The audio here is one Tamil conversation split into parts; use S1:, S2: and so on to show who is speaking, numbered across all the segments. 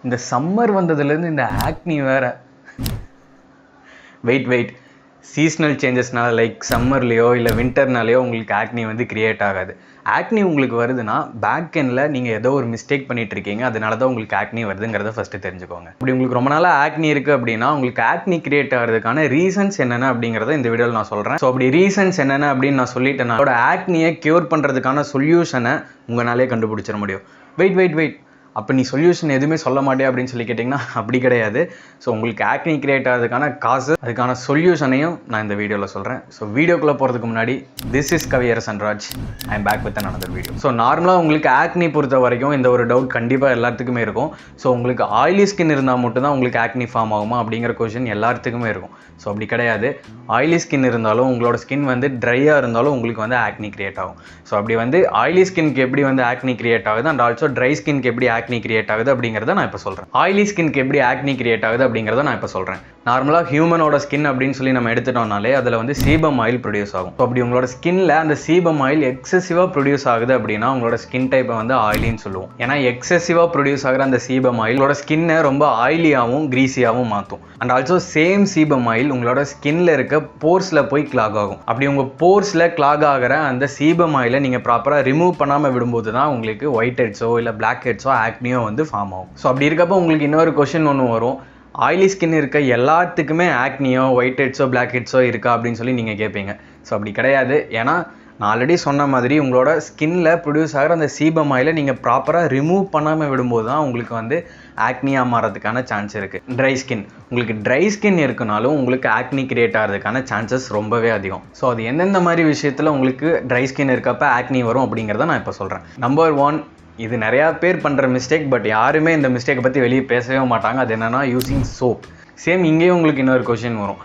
S1: இந்த சம்மர் வந்ததுலேருந்து இந்த ஆக்னி வேற. வெயிட் சீஸ்னல் சேஞ்சஸ்னால லைக் சம்மர்லேயோ இல்லை வின்டர்னாலேயோ உங்களுக்கு ஆக்னி வந்து கிரியேட் ஆகாது. ஆக்னி உங்களுக்கு வருதுன்னா பேக் எண்டில் நீங்கள் ஏதோ ஒரு மிஸ்டேக் பண்ணிட்டு இருக்கீங்க, அதனால தான் உங்களுக்கு ஆக்னி வருதுங்கிறத ஃபஸ்ட்டு தெரிஞ்சுக்கோங்க. அப்படி உங்களுக்கு ரொம்ப நாளாக ஆக்னி இருக்குது அப்படின்னா உங்களுக்கு ஆக்னி கிரியேட் ஆகிறதுக்கான ரீசன்ஸ் என்னென்ன அப்படிங்கிறத இந்த வீடியோவில் நான் சொல்கிறேன். ஸோ அப்படி ரீசன்ஸ் என்னென்ன அப்படின்னு நான் சொல்லிட்டேன்னா அதோட ஆக்னியை க்யூர் பண்ணுறதுக்கான சொல்யூஷனை உங்களாலே கண்டுபிடிச்சிட முடியும். வெயிட் அப்போ நீ சொல்யூஷன் எதுவுமே சொல்ல மாட்டே அப்படின்னு சொல்லி கேட்டிங்கன்னா அப்படி கிடையாது. ஸோ உங்களுக்கு ஆக்னி கிரியேட் ஆகிறதுக்கான காசு, அதுக்கான சொல்யூஷனையும் நான் இந்த வீடியோவில் சொல்கிறேன். ஸோ வீடியோக்குள்ளே போகிறதுக்கு முன்னாடி, this is Kaviyarasan Raj, I am back with another video. So நார்மலாக உங்களுக்கு ஆக்னி பொறுத்த வரைக்கும் இந்த ஒரு டவுட் கண்டிப்பாக எல்லாத்துக்குமே இருக்கும். ஸோ உங்களுக்கு ஆயிலி ஸ்கின் இருந்தால் மட்டும்தான் உங்களுக்கு ஆக்னி ஃபார்ம் ஆகுமா அப்படிங்கிற கொஷின் எல்லாத்துக்குமே இருக்கும். ஸோ அப்படி கிடையாது. ஆயிலி ஸ்கின் இருந்தாலும் உங்களோட ஸ்கின் வந்து ட்ரையாக இருந்தாலும் உங்களுக்கு வந்து ஆக்னி கிரியேட் ஆகும். ஸோ அப்படி வந்து ஆயிலி ஸ்கின்க்கு எப்படி வந்து ஆக்னி கிரியேட் ஆகுது அண்ட் ஆல்சோ ட்ரை ஸ்கின்க்கு எப்படி ஆக்னி கிரியேட் ஆகுது அப்படிங்கிறத நான் இப்போ சொல்கிறேன். ஆயிலி ஸ்கின்க்கு எப்படி ஆக்னி கிரியேட் ஆகுது அப்படிங்கிறத நான் இப்போ சொல்கிறேன். நார்மலாக ஹியூமனோட ஸ்கின் அப்படின்னு சொல்லி நம்ம எடுத்துட்டோம்னாலே அதில் வந்து சீபம் ஆயில் ப்ரொடியூஸ் ஆகும். ஸோ அப்படி உங்களோட ஸ்கின்ல அந்த சீபம் ஆயில் எக்ஸசிவாக ப்ரொடியூஸ் ஆகுது அப்படின்னா உங்களோட ஸ்கின் டைப்பை வந்து ஆயிலின்னு சொல்லுவோம். ஏன்னா எக்ஸசிவாக ப்ரொடியூஸ் ஆகிற அந்த சீபம் ஆயில் உங்களோட ஸ்கின்னை ரொம்ப ஆயிலியாகவும் கிரீஸியாகவும் மாற்றும். And also same sebum oil உங்களோட ஸ்கின்ல இருக்க போர்ஸில் போய் கிளாக் ஆகும். அப்படி உங்கள் போர்ஸில் கிளாக் ஆகிற அந்த சீபம் ஆயிலை நீங்கள் ப்ராப்பராக ரிமூவ் பண்ணாமல் விடும்போது தான் உங்களுக்கு ஒயிட் ஹெட்ஸோ இல்லை பிளாக் ஹெட்ஸோ ஆக்னியோ வந்து ஃபார்ம் ஆகும். ஸோ அப்படி இருக்கப்போ உங்களுக்கு இன்னொரு கொஷின் ஒன்று வரும், ஆயிலி ஸ்கின் இருக்க எல்லாத்துக்குமே ஆக்னியோ ஒயிட் ஹெட்ஸோ பிளாக் ஹெட்ஸோ இருக்கா அப்படின்னு சொல்லி நீங்கள் கேட்பீங்க. ஸோ அப்படி கிடையாது. ஏன்னா நான் ஆல்ரெடி சொன்ன மாதிரி உங்களோட ஸ்கின்ல ப்ரொடியூஸ் ஆகிற அந்த சீபம் ஆயிலை நீங்கள் ப்ராப்பராக ரிமூவ் பண்ணாமல் விடும்போது தான் உங்களுக்கு வந்து ஆக்னியாக மாறதுக்கான சான்ஸ் இருக்குது. ட்ரை ஸ்கின், உங்களுக்கு ட்ரை ஸ்கின் இருக்குனாலும் உங்களுக்கு ஆக்னி கிரியேட் ஆகிறதுக்கான சான்சஸ் ரொம்பவே அதிகம். ஸோ அது எந்தெந்த மாதிரி விஷயத்தில் உங்களுக்கு ட்ரை ஸ்கின் இருக்கப்போ ஆக்னி வரும் அப்படிங்கிறத நான் இப்போ சொல்கிறேன். நம்பர் 1, இது நிறையா பேர் பண்ணுற மிஸ்டேக், பட் யாருமே இந்த மிஸ்டேக்கை பற்றி வெளியே பேசவே மாட்டாங்க. அது என்னென்னா யூஸிங் சோப். சேம் இங்கேயும் உங்களுக்கு இன்னொரு கொஷின் வரும்,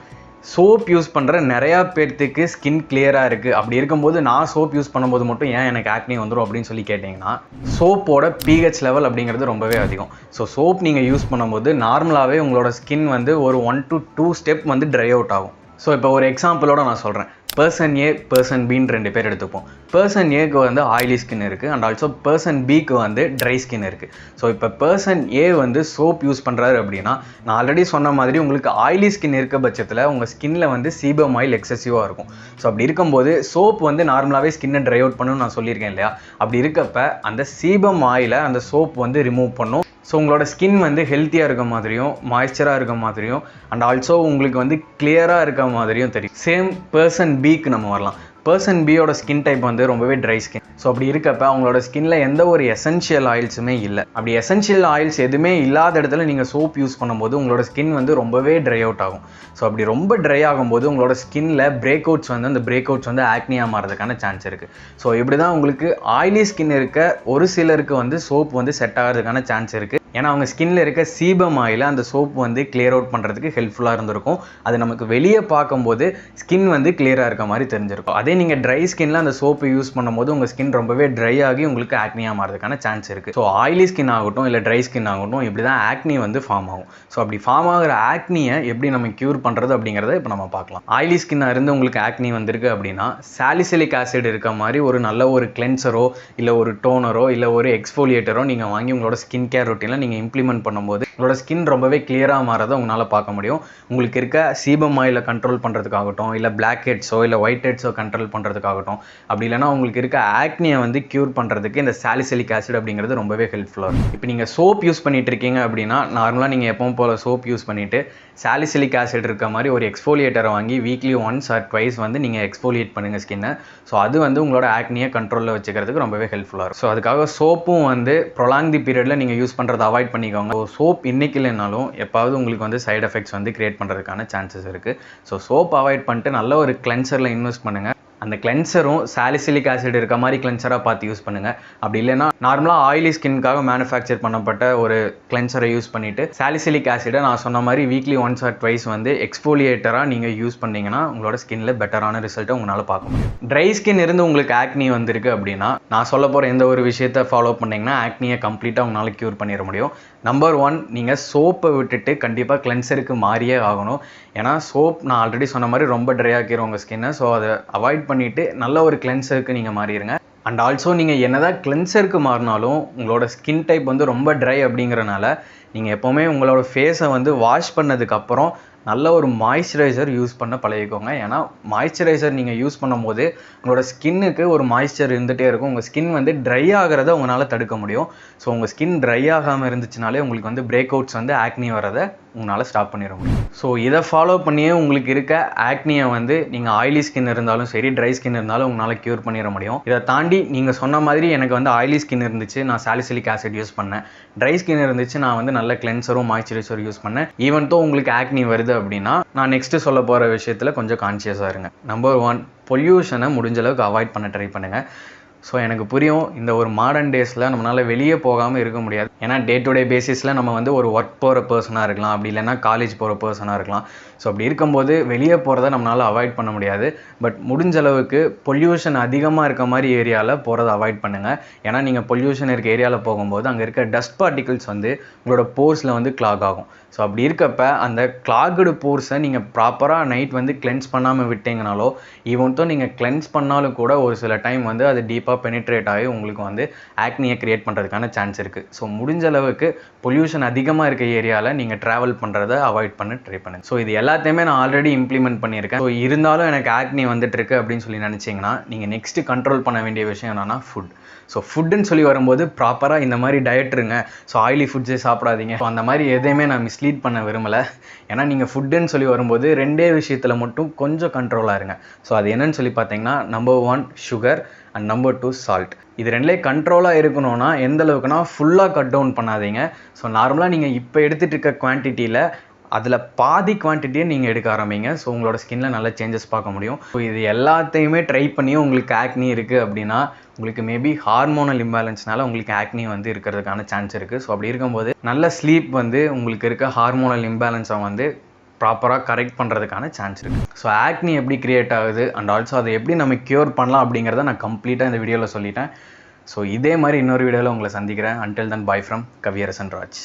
S1: சோப் யூஸ் பண்ணுற நிறையா பேர்த்துக்கு ஸ்கின் கிளியராக இருக்குது, அப்படி இருக்கும்போது நான் சோப் யூஸ் பண்ணும்போது மட்டும் ஏன் எனக்கு ஆக்னி வந்துடும் அப்படின்னு சொல்லி கேட்டிங்கன்னா சோப்போட pH லெவல் அப்படிங்கிறது ரொம்பவே அதிகம். ஸோ சோப் நீங்கள் யூஸ் பண்ணும்போது நார்மலாகவே உங்களோட ஸ்கின் வந்து ஒரு 1 to 2 ஸ்டெப் வந்து ட்ரை அவுட் ஆகும். ஸோ இப்போ ஒரு எக்ஸாம்பிளோட நான் சொல்கிறேன். பர்சன் ஏ பர்சன் பின்னு 2 பேர் எடுத்துப்போம். பர்சன் ஏக்கு வந்து ஆயிலி ஸ்கின் இருக்குது அண்ட் ஆல்சோ பர்சன் பிக்கு வந்து ட்ரை ஸ்கின் இருக்குது. ஸோ இப்போ பர்சன் ஏ வந்து சோப் யூஸ் பண்ணுறாரு அப்படின்னா நான் ஆல்ரெடி சொன்ன மாதிரி உங்களுக்கு ஆயிலி ஸ்கின் இருக்க பட்சத்தில் உங்கள் ஸ்கின்னில் வந்து சீபம் ஆயில் எக்ஸசிவாக இருக்கும். ஸோ அப்படி இருக்கும்போது சோப் வந்து நார்மலாகவே ஸ்கின்னை ட்ரை அவுட் பண்ணணும்னு நான் சொல்லியிருக்கேன் இல்லையா. அப்படி இருக்கப்ப அந்த சீபம் ஆயிலை அந்த சோப் வந்து ரிமூவ் பண்ணும். ஸோ உங்களோட ஸ்கின் வந்து ஹெல்த்தியாக இருக்க மாதிரியும் மாய்ஸ்சராக இருக்க மாதிரியும் அண்ட் ஆல்சோ உங்களுக்கு வந்து கிளியராக இருக்க மாதிரியும் தெரியும். சேம் பர்சன் பிக்கு நம்ம வரலாம். பர்சன் பியோட ஸ்கின் டைப் வந்து ரொம்பவே ட்ரை ஸ்கின். ஸோ அப்படி இருக்கப்ப அவங்களோட ஸ்கின்ல எந்த ஒரு எசென்ஷியல் ஆயில்ஸுமே இல்லை. அப்படி எசென்ஷியல் ஆயில்ஸ் எதுவுமே இல்லாத இடத்துல நீங்கள் சோப் யூஸ் பண்ணும்போது உங்களோட ஸ்கின் வந்து ரொம்பவே ட்ரை அவுட் ஆகும். ஸோ அப்படி ரொம்ப ட்ரை ஆகும்போது உங்களோட ஸ்கின்ல பிரேக் அவுட்ஸ் வந்து அந்த பிரேக் அவுட்ஸ் வந்து ஆக்னியாக மாறதுக்கான சான்ஸ் இருக்குது. ஸோ இப்படி தான் உங்களுக்கு ஆயிலி ஸ்கின் இருக்க ஒரு சிலருக்கு வந்து சோப் வந்து செட் ஆகிறதுக்கான சான்ஸ் இருக்குது. ஏன்னா அவங்க ஸ்கின்ல இருக்க சீபம் ஆயில அந்த சோப் வந்து கிளியர் அவுட் பண்ணுறதுக்கு ஹெல்ப்ஃபுல்லாக இருந்திருக்கும். அது நமக்கு வெளியே பார்க்கும்போது ஸ்கின் வந்து கிளியராக இருக்க மாதிரி தெரிஞ்சிருக்கும். அதே நீங்கள் ட்ரை ஸ்கின்ல அந்த சோப்பு யூஸ் பண்ணும்போது உங்கள் ஸ்கின் ரொம்பவே ட்ரை ஆகி உங்களுக்கு ஆக்னியாக மாறதுக்கான சான்ஸ் இருக்குது. ஸோ ஆயிலி ஸ்கின் ஆகட்டும் இல்லை ட்ரை ஸ்கின் ஆகட்டும் இப்படி தான் ஆக்னி வந்து ஃபார்ம் ஆகும். ஸோ அப்படி ஃபார்ம் ஆகிற ஆக்னியை எப்படி நம்ம க்யூர் பண்ணுறது அப்படிங்கிறத இப்போ நம்ம பார்க்கலாம். ஆயிலி ஸ்கின்னாக இருந்து உங்களுக்கு ஆக்னி வந்திருக்கு அப்படின்னா சாலிசிலிக் ஆசிட் இருக்க மாதிரி ஒரு நல்ல ஒரு கிளென்சரோ இல்லை ஒரு டோனரோ இல்லை ஒரு எக்ஸ்ஃபோலியேட்டரோ நீங்கள் வாங்கி உங்களோட ஸ்கின் கேர் ரொட்டீனில் நீங்கள் இம்ப்ளிமெண்ட் பண்ணும்போது உங்களோட ஸ்கின் ரொம்பவே கிளியராக மாறதை உங்களால் பார்க்க முடியும். உங்களுக்கு இருக்க சீபம் ஆயிலை கண்ட்ரோல் பண்ணுறதுக்காகட்டும் இல்லை பிளாக் ஹெட்ஸோ இல்லை ஒயிட் ஹெட்ஸோ கண்ட்ரோல் பண்ணுறதுக்காகட்டும் அப்படி இல்லைனா உங்களுக்கு இருக்க ஆக்னியை வந்து க்யூர் பண்ணுறதுக்கு இந்த சாலிசிலிக் ஆசிட் அப்படிங்கிறது ரொம்பவே ஹெல்ப்ஃபுல்லாக இருக்கும். இப்போ நீங்கள் சோப் யூஸ் பண்ணிட்டு இருக்கீங்க அப்படின்னா நார்மலாக நீங்கள் எப்பவும் போல் சோப் யூஸ் பண்ணிவிட்டு சாலிசிலிக் ஆசிட் இருக்க மாதிரி ஒரு எக்ஸ்ஃபோலியேட்டரை வாங்கி வீக்லி 1 or 2 வந்து நீங்கள் எக்ஸ்ஃபோலியேட் பண்ணுங்கள் ஸ்கின்னை. ஸோ அது வந்து உங்களோட ஆக்னியை கண்ட்ரோலில் வச்சுக்கிறதுக்கு ரொம்பவே ஹெல்ப்ஃபுல்லாக இருக்கும். ஸோ அதுக்காக சோப்பும் வந்து ப்ரொலாங் தி பீரியடில் நீங்கள் யூஸ் பண்ணுறதை அவாய்ட் பண்ணிக்கோங்க. ஸோ சோப் இன்னைக்கு இல்லைனாலும் எப்பாவது உங்களுக்கு வந்து சைட் எஃபெக்ட்ஸ் வந்து கிரியேட் பண்ணுறதுக்கான சான்சஸ் இருக்குது. ஸோ சோப் அவாய்ட் பண்ணிட்டு நல்ல ஒரு கிளென்சரில் இன்வெஸ்ட் பண்ணுங்கள். அந்த கிளென்சரும் சாலிசிலிக் ஆசிட் இருக்க மாதிரி கிளென்சராக பார்த்து யூஸ் பண்ணுங்கள். அப்படி இல்லைன்னா நார்மலாக ஆயிலி ஸ்கின்காக மேனுஃபேக்சர் பண்ணப்பட்ட ஒரு கிளென்சரை யூஸ் பண்ணிவிட்டு சாலிசிலிக் ஆசிடை நான் சொன்ன மாதிரி வீக்லி 1 or 2 வந்து எக்ஸ்ஃபோலியேட்டராக நீங்கள் யூஸ் பண்ணிங்கன்னா உங்களோட ஸ்கின்ல பெட்டரான ரிசல்ட்டை உங்களால் பார்க்க முடியும். ட்ரை ஸ்கின் இருந்து உங்களுக்கு ஆக்னி வந்திருக்கு அப்படின்னா நான் சொல்ல போகிற எந்த ஒரு விஷயத்தை ஃபாலோ பண்ணிங்கன்னா ஆக்னியை கம்ப்ளீட்டாக உங்களால் க்யூர் பண்ணிட முடியும். நம்பர் 1, நீங்கள் சோப்பை விட்டுட்டு கண்டிப்பாக கிளென்சருக்கு மாறியே ஆகணும். ஏன்னா சோப் நான் ஆல்ரெடி சொன்ன மாதிரி ரொம்ப ட்ரை ஆக்கிடும் உங்கள் ஸ்கின்னை. ஸோ அதை அவாய்ட் பண்ணிவிட்டு நல்ல ஒரு கிளென்சருக்கு நீங்கள் மாறிடுங்க. அண்ட் ஆல்சோ நீங்கள் என்னதான் கிளென்சருக்கு மாறினாலும் உங்களோட ஸ்கின் டைப் வந்து ரொம்ப ட்ரை அப்படிங்கிறனால நீங்கள் எப்போவுமே உங்களோட ஃபேஸை வந்து வாஷ் பண்ணதுக்கப்புறம் நல்ல ஒரு மாய்ஸ்சரைசர் யூஸ் பண்ண பழகிக்கோங்க. ஏன்னா மாய்ஸ்சரைசர் நீங்கள் யூஸ் பண்ணும்போது உங்களோட ஸ்கின்னுக்கு ஒரு மாய்ஸ்சர் இருந்துகிட்டே இருக்கும். உங்கள் ஸ்கின் வந்து ட்ரை ஆகிறத உங்களால் தடுக்க முடியும். ஸோ உங்கள் ஸ்கின் ட்ரை ஆகாமல் இருந்துச்சுனாலே உங்களுக்கு வந்து பிரேக் அவுட்ஸ் வந்து ஆக்னி வரதை உங்களால் ஸ்டாப் பண்ணிட முடியும். ஸோ இதை ஃபாலோ பண்ணியே உங்களுக்கு இருக்க ஆக்னியை வந்து நீங்கள் ஆயிலி ஸ்கின் இருந்தாலும் சரி, ட்ரை ஸ்கின் இருந்தாலும் உங்களால் க்யூர் பண்ணிட முடியும். இதை தாண்டி நீங்கள் சொன்ன மாதிரி எனக்கு வந்து ஆயிலி ஸ்கின் இருந்துச்சு, நான் சாலிசிலிக் ஆசிட் யூஸ் பண்ணேன். ட்ரை ஸ்கின் இருந்துச்சு, நான் வந்து நல்ல கிளென்சரும் மாய்ஸ்சரைசரும் யூஸ் பண்ணேன். ஈவன் தோ உங்களுக்கு ஆக்னி வருது அப்படின்னா நான் நெக்ஸ்ட்டு சொல்ல போகிற விஷயத்தில் கொஞ்சம் கான்ஷியஸாக இருங்க. நம்பர் 1, பொல்யூஷனை முடிஞ்ச அளவுக்கு அவாய்ட் பண்ண ட்ரை பண்ணுங்கள். ஸோ எனக்கு புரியும், இந்த ஒரு மாடர்ன் டேஸில் நம்மளால் வெளியே போகாமல் இருக்க முடியாது. ஏன்னா டே டு டே பேசிஸில் நம்ம வந்து ஒரு ஒர்க் போகிற பர்சனாக இருக்கலாம், அப்படி இல்லைன்னா காலேஜ் போகிற பர்சனாக இருக்கலாம். ஸோ அப்படி இருக்கும்போது வெளியே போகிறத நம்மளால் அவாய்ட் பண்ண முடியாது. பட் முடிஞ்ச அளவுக்கு பொல்யூஷன் அதிகமாக இருக்க மாதிரி ஏரியாவில் போகிறத அவாய்ட் பண்ணுங்கள். ஏன்னா நீங்கள் பொல்யூஷன் இருக்க ஏரியாவில் போகும்போது அங்கே இருக்க டஸ்ட் பார்ட்டிகிள்ஸ் வந்து உங்களோட போர்ஸில் வந்து கிளாக் ஆகும். ஸோ அப்படி இருக்கப்ப அந்த கிளாக்டு போர்ஸை நீங்கள் ப்ராப்பராக நைட் வந்து கிளென்ஸ் பண்ணாமல் விட்டீங்கனாலோ, ஈவன்தோ நீங்கள் கிளென்ஸ் பண்ணாலும் கூட ஒரு சில டைம் வந்து அது டீப்பாக பெனிட்ரேட் ஆகி உங்களுக்கு வந்து ஆக்னியை கிரியேட் பண்ணுறதுக்கான சான்ஸ் இருக்குது. ஸோ முடிஞ்ச அளவுக்கு பொல்யூஷன் அதிகமாக இருக்க ஏரியாவில் நீங்கள் ட்ராவல் பண்ணுறதை அவாய்ட் பண்ண ட்ரை பண்ணுங்கள். ஸோ இது எல்லாத்தையுமே நான் ஆல்ரெடி இம்ப்ளிமெண்ட் பண்ணியிருக்கேன். ஸோ இருந்தாலும் எனக்கு ஆக்னி வந்துட்டு இருக்கு அப்படின்னு சொல்லி நினச்சிங்கன்னா நீங்கள் நெக்ஸ்ட்டு கண்ட்ரோல் பண்ண வேண்டிய விஷயம் என்னன்னா ஃபுட். ஸோ ஃபுட்டுன்னு சொல்லி வரும்போது ப்ராப்பராக இந்த மாதிரி டயட் இருங்க. ஸோ ஆயிலி ஃபுட்ஸே சாப்பிடாதீங்க. ஸோ அந்த மாதிரி எதையுமே நான் மிஸ்லீட் பண்ண விரும்பலை. ஏன்னா நீங்கள் ஃபுட்டுன்னு சொல்லி வரும்போது 2 விஷயத்தில் மட்டும் கொஞ்சம் கண்ட்ரோலாக இருங்க. ஸோ அது என்னன்னு சொல்லி பார்த்தீங்கன்னா, number 1 sugar and number 2 salt. இது 2லேயே கண்ட்ரோலாக இருக்கணும்னா எந்த அளவுக்குனா ஃபுல்லாக கட் டவுன் பண்ணாதீங்க. ஸோ நார்மலாக நீங்கள் இப்போ எடுத்துகிட்டு இருக்க குவான்டிட்டியில் அதில் பாதி குவான்டிட்டியை நீங்கள் எடுக்க ஆரம்பிங்க. ஸோ உங்களோட ஸ்கின்னில் நல்ல சேஞ்சஸ் பார்க்க முடியும். ஸோ இது எல்லாத்தையுமே ட்ரை பண்ணியும் உங்களுக்கு ஆக்னி இருக்குது அப்படின்னா உங்களுக்கு மேபி ஹார்மோனல் இம்பேலன்ஸ்னால உங்களுக்கு ஆக்னி வந்து இருக்கிறதுக்கான சான்ஸ் இருக்குது. ஸோ அப்படி இருக்கும்போது நல்ல ஸ்லீப் வந்து உங்களுக்கு இருக்க ஹார்மோனல் இம்பேலன்ஸை வந்து ப்ராப்பராக கரெக்ட் பண்ணுறதுக்கான சான்ஸ் இருக்குது. ஸோ ஆக்னி எப்படி கிரியேட் ஆகுது அண்ட் ஆல்சோ அதை எப்படி நம்ம க்யூர் பண்ணலாம் அப்படிங்கிறத நான் கம்ப்ளீட்டாக இந்த வீடியோவில் சொல்லிட்டேன். ஸோ இதே மாதிரி இன்னொரு வீடியோவில் உங்களை சந்திக்கிறேன். Until then, bye from Kaviyarasan Raj.